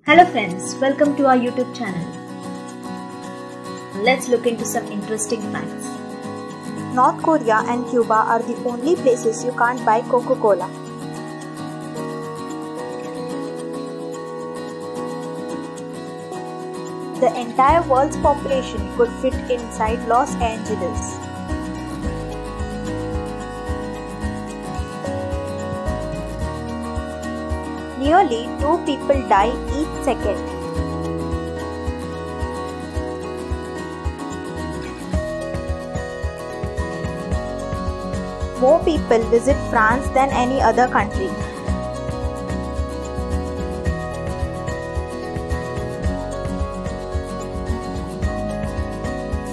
Hello friends, welcome to our YouTube channel. Let's look into some interesting facts. North Korea and Cuba are the only places you can't buy Coca-Cola. The entire world's population could fit inside Los Angeles. Nearly 2 people die each second. More people visit France than any other country.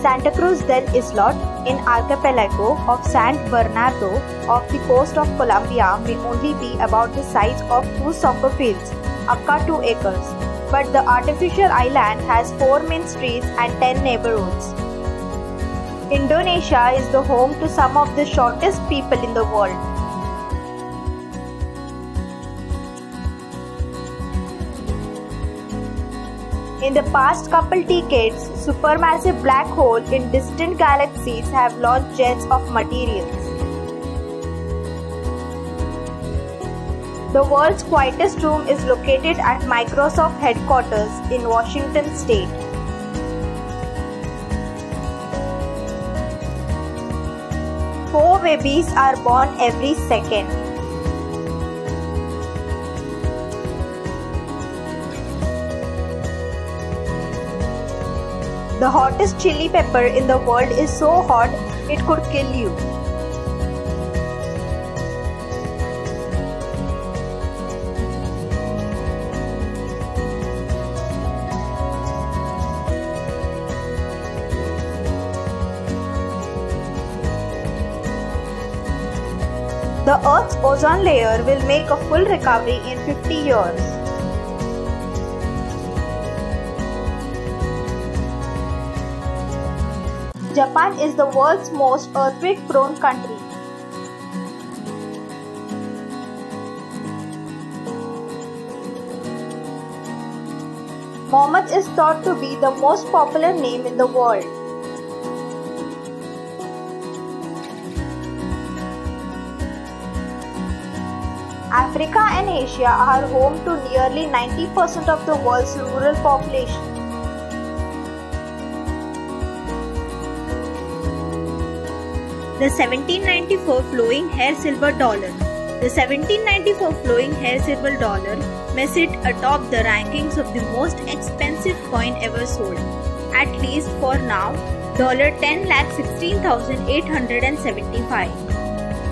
Santa Cruz del Islote, in archipelago of San Bernardo off the coast of Colombia, may only be about the size of 2 soccer fields, aka 2 acres, but the artificial island has 4 main streets and 10 neighborhoods. Indonesia is the home to some of the shortest people in the world. In the past couple decades, supermassive black holes in distant galaxies have launched jets of materials. The world's quietest room is located at Microsoft headquarters in Washington state. Four babies are born every second. The hottest chili pepper in the world is so hot it could kill you. The Earth's ozone layer will make a full recovery in 50 years. Japan is the world's most earthquake-prone country. Mohammed is thought to be the most popular name in the world. Africa and Asia are home to nearly 90% of the world's rural population. The 1794 flowing hair silver dollar. The 1794 flowing hair silver dollar may sit atop the rankings of the most expensive coin ever sold. At least for now, $10,16,875.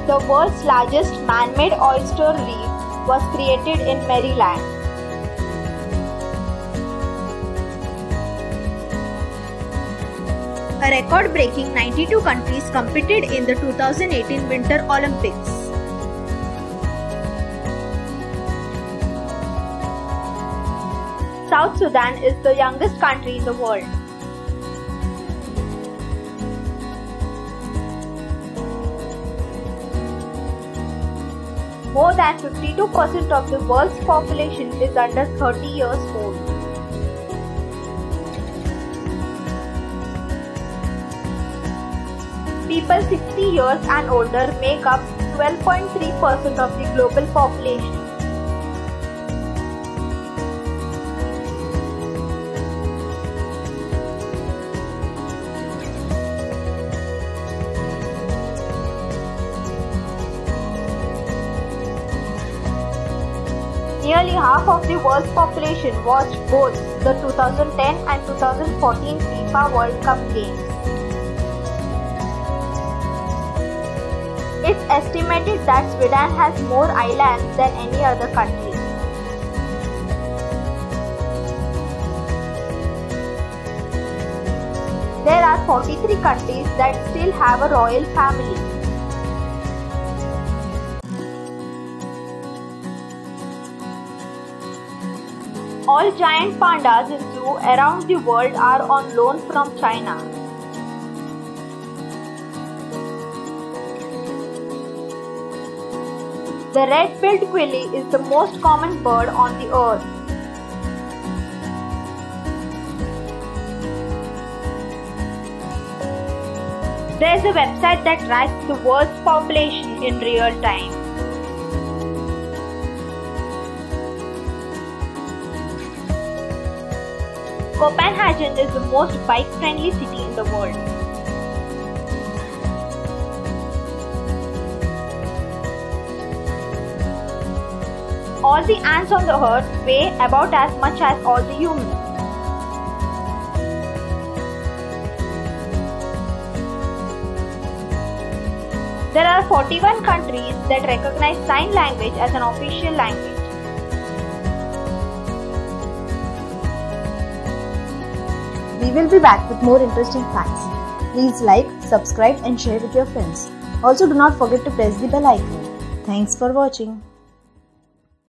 The world's largest man-made oyster reef was created in Maryland. A record-breaking 92 countries competed in the 2018 Winter Olympics. South Sudan is the youngest country in the world. More than 52% of the world's population is under 30 years old. People 60 years and older make up 12.3% of the global population. Nearly half of the world's population watched both the 2010 and 2014 FIFA World Cup games. It's estimated that Sweden has more islands than any other country. There are 43 countries that still have a royal family. All giant pandas in zoos around the world are on loan from China. The red-billed quilly is the most common bird on the earth. There is a website that tracks the world's population in real time. Copenhagen is the most bike-friendly city in the world. All the ants on the earth weigh about as much as all the humans. There are 41 countries that recognize sign language as an official language. We will be back with more interesting facts. Please like, subscribe and share with your friends. Also do not forget to press the bell icon. Thanks for watching.